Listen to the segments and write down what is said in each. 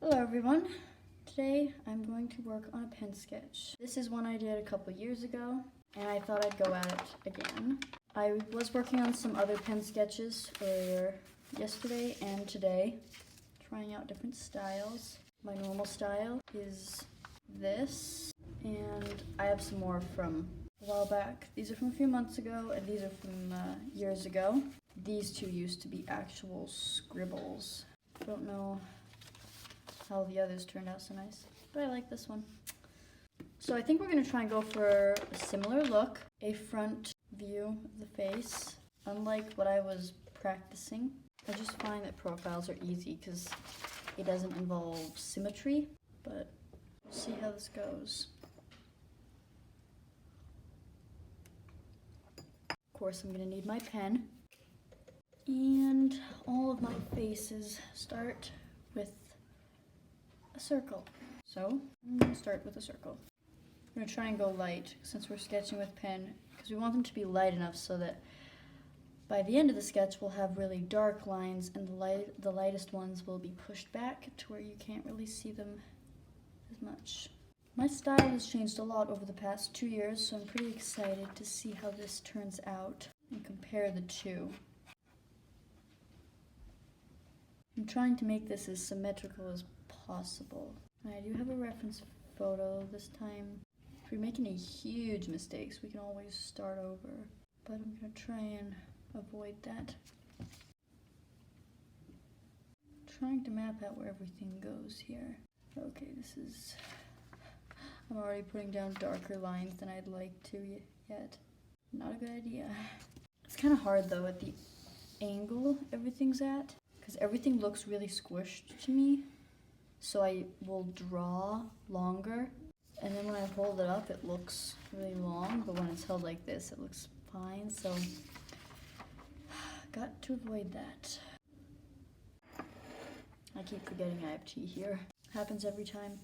Hello everyone. Today I'm going to work on a pen sketch. This is one I did a couple years ago and I thought I'd go at it again. I was working on some other pen sketches earlier yesterday and today, trying out different styles. My normal style is this, and I have some more from a while back. These are from a few months ago and these are from years ago. These two used to be actual scribbles. I don't know how the others turned out so nice, but I like this one. So I think we're going to try and go for a similar look, a front view of the face, unlike what I was practicing. I just find that profiles are easy because it doesn't involve symmetry, but we'll see how this goes. Of course, I'm going to need my pen, and all of my faces start with a circle. So I'm going to start with a circle. I'm going to try and go light since we're sketching with pen, because we want them to be light enough so that by the end of the sketch we'll have really dark lines and the lightest ones will be pushed back to where you can't really see them as much. My style has changed a lot over the past 2 years, so I'm pretty excited to see how this turns out and compare the two. I'm trying to make this as symmetrical as possible. And I do have a reference photo this time. If we're making any huge mistakes, we can always start over. But I'm going to try and avoid that. Trying to map out where everything goes here. Okay, I'm already putting down darker lines than I'd like to yet. Not a good idea. It's kind of hard though at the angle everything's at, because everything looks really squished to me. So I will draw longer, and then when I hold it up it looks really long, but when it's held like this it looks fine, so got to avoid that. I keep forgetting I have tea here. Happens every time.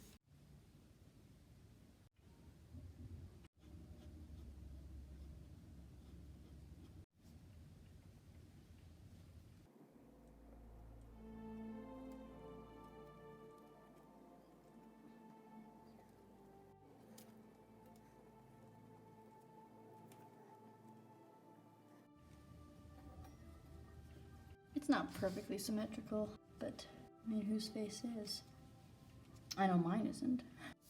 It's not perfectly symmetrical, but I mean, whose face is? I know mine isn't.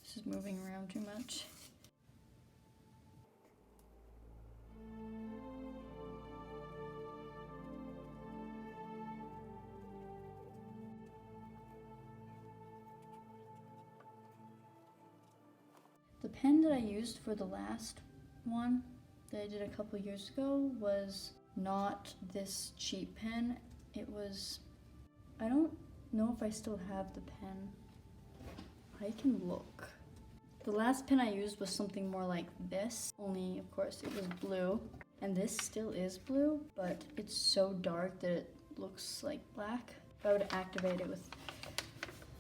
This is moving around too much. The pen that I used for the last one that I did a couple years ago was not this cheap pen. It was, I don't know if I still have the pen. I can look. The last pen I used was something more like this, only of course it was blue. And this still is blue, but it's so dark that it looks like black. If I were to activate it with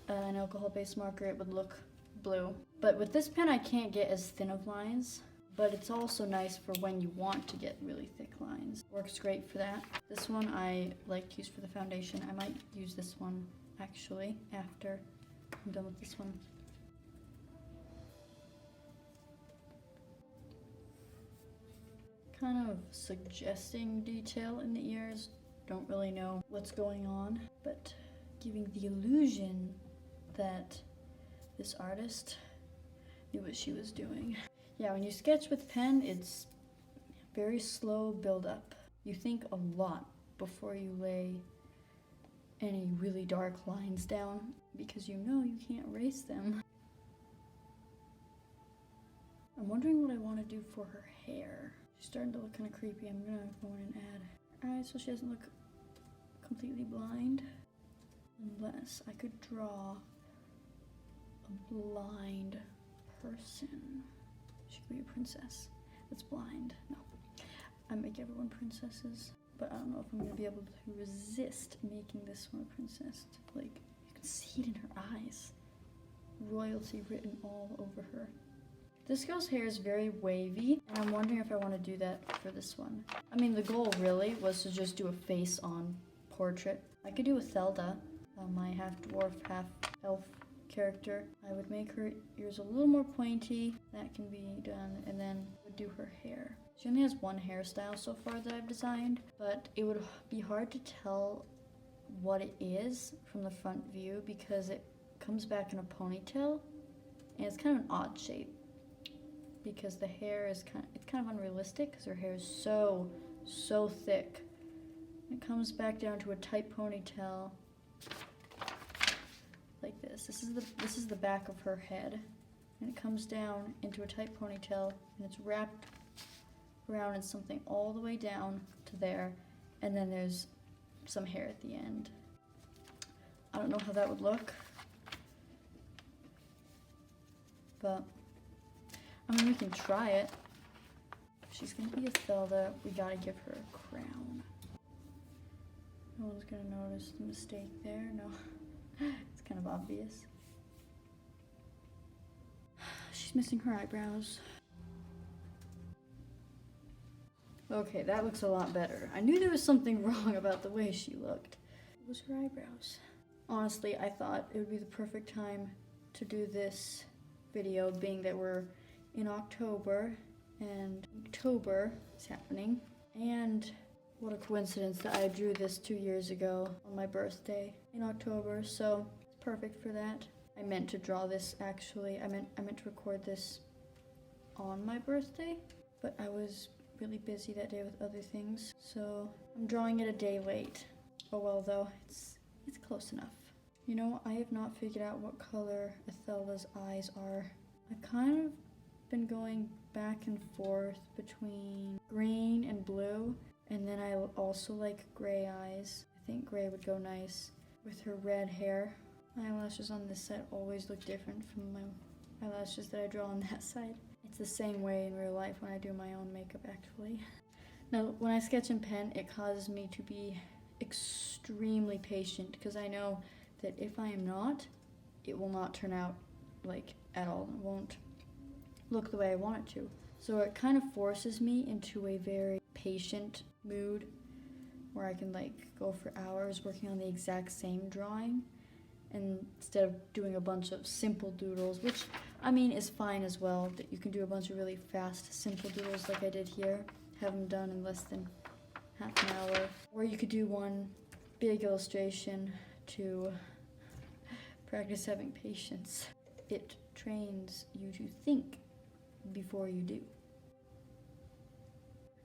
an alcohol-based marker, it would look blue. But with this pen I can't get as thin of lines, but it's also nice for when you want to get really thick lines. Works great for that. This one I like to use for the foundation. I might use this one actually after I'm done with this one. Kind of suggesting detail in the ears. Don't really know what's going on, but giving the illusion that this artist knew what she was doing. Yeah, when you sketch with pen, it's very slow build up. You think a lot before you lay any really dark lines down because you know you can't erase them. I'm wondering what I want to do for her hair. She's starting to look kind of creepy. I'm gonna go in and add eyes so she doesn't look completely blind. Unless I could draw a blind person. She could be a princess that's blind. No, I make everyone princesses, but I don't know if I'm gonna be able to resist making this one a princess. Like, you can see it in her eyes. Royalty written all over her. This girl's hair is very wavy, and I'm wondering if I want to do that for this one. I mean, the goal really was to just do a face-on portrait. I could do a Zelda. my half-dwarf, half-elf character. I would make her ears a little more pointy. That can be done, and then I would do her hair. She only has one hairstyle so far that I've designed, but it would be hard to tell what it is from the front view because it comes back in a ponytail, and it's kind of an odd shape because the hair is kind of unrealistic because her hair is so thick. It comes back down to a tight ponytail like this. This is the back of her head, and it comes down into a tight ponytail, and it's wrapped around in something all the way down to there, and then there's some hair at the end. I don't know how that would look, but I mean, we can try it. If she's gonna be a Thelda, we gotta give her a crown. No one's gonna notice the mistake there, no. It's kind of obvious. She's missing her eyebrows. Okay, that looks a lot better. I knew there was something wrong about the way she looked. It was her eyebrows. Honestly, I thought it would be the perfect time to do this video, being that we're in October and Inktober is happening. And what a coincidence that I drew this 2 years ago on my birthday in October, so it's perfect for that. I meant to draw this actually. I meant to record this on my birthday, but I was really busy that day with other things, so I'm drawing it a day late. Oh well though, it's close enough. You know, I have not figured out what color Athelda's eyes are. I've kind of been going back and forth between green and blue, and then I also like gray eyes. I think gray would go nice with her red hair. My eyelashes on this side always look different from my eyelashes that I draw on that side. It's the same way in real life when I do my own makeup, actually. Now, when I sketch in pen, it causes me to be extremely patient because I know that if I am not, it will not turn out like at all. It won't look the way I want it to. So it kind of forces me into a very patient mood where I can like go for hours working on the exact same drawing, and instead of doing a bunch of simple doodles, which I mean is fine as well, that you can do a bunch of really fast simple doodles like I did here, have them done in less than half an hour, or you could do one big illustration to practice having patience. It trains you to think before you do.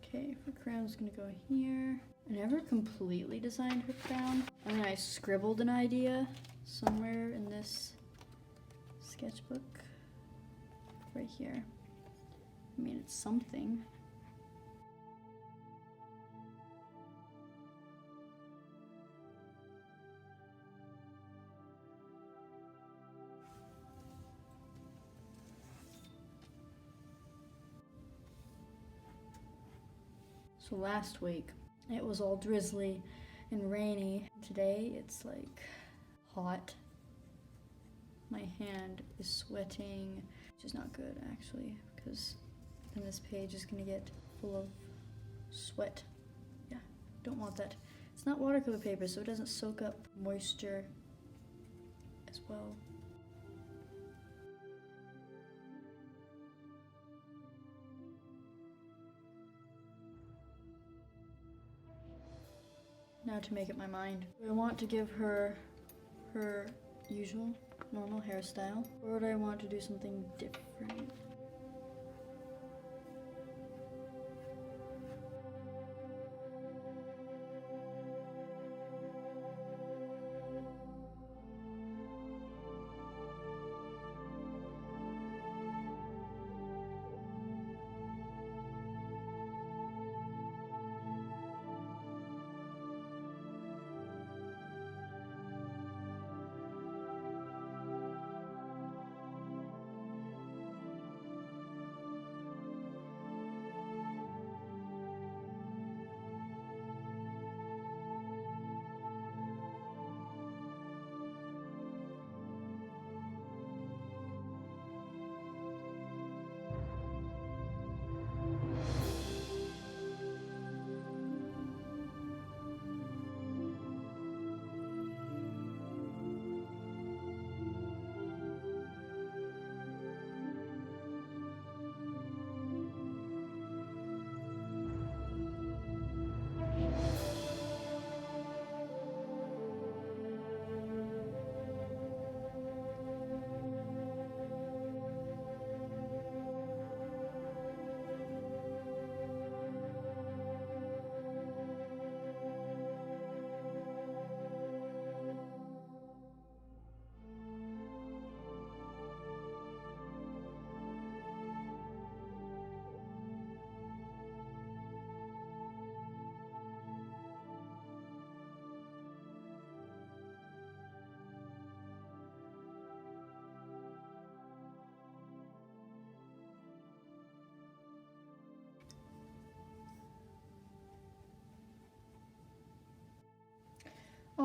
Okay, her crown's gonna go here. I never completely designed her crown. I mean, I scribbled an idea somewhere in this sketchbook right here. I mean, it's something. So last week, it was all drizzly and rainy. Today, it's like hot. My hand is sweating, which is not good actually, because then this page is gonna get full of sweat. Yeah, don't want that. It's not watercolor paper, so it doesn't soak up moisture as well. Now to make up my mind. Do I want to give her her usual normal hairstyle, or do I want to do something different?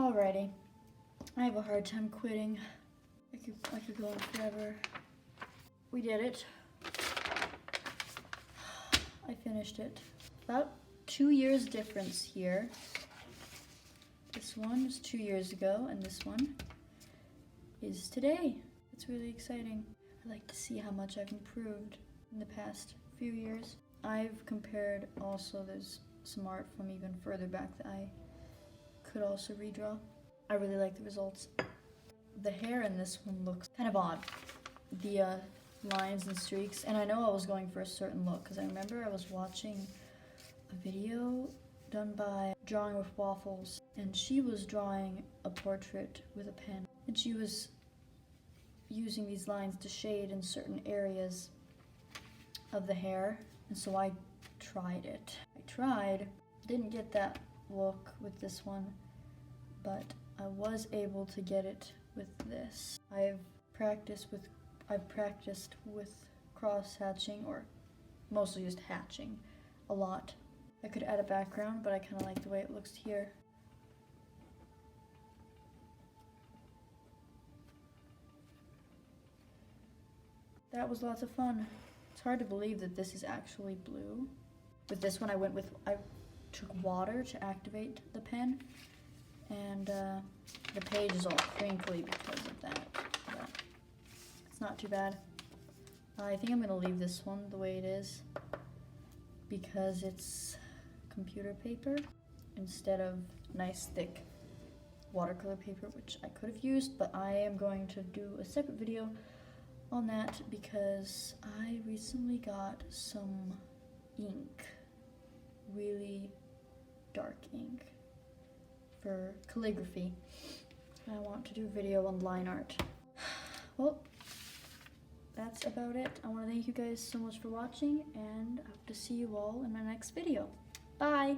Alrighty. I have a hard time quitting. I could go on forever. We did it. I finished it. About 2 years difference here. This one was 2 years ago, and this one is today. It's really exciting. I like to see how much I've improved in the past few years. I've compared also, there's some art from even further back that I could also redraw. I really like the results. The hair in this one looks kind of odd. The lines and streaks, and I know I was going for a certain look because I remember I was watching a video done by Drawing with Waffles, and she was drawing a portrait with a pen, and she was using these lines to shade in certain areas of the hair, and so I tried it. Didn't get that look with this one, but I was able to get it with this. I've practiced with cross hatching, or mostly just hatching, a lot. I could add a background, but I kind of like the way it looks here. That was lots of fun. It's hard to believe that this is actually blue. With this one I took water to activate the pen, and the page is all crinkly because of that, but it's not too bad. I think I'm gonna leave this one the way it is because it's computer paper instead of nice thick watercolor paper, which I could have used, but I am going to do a separate video on that because I recently got some ink, really dark ink for calligraphy, and I want to do a video on line art. Well, that's about it. I want to thank you guys so much for watching, and I hope to see you all in my next video. Bye!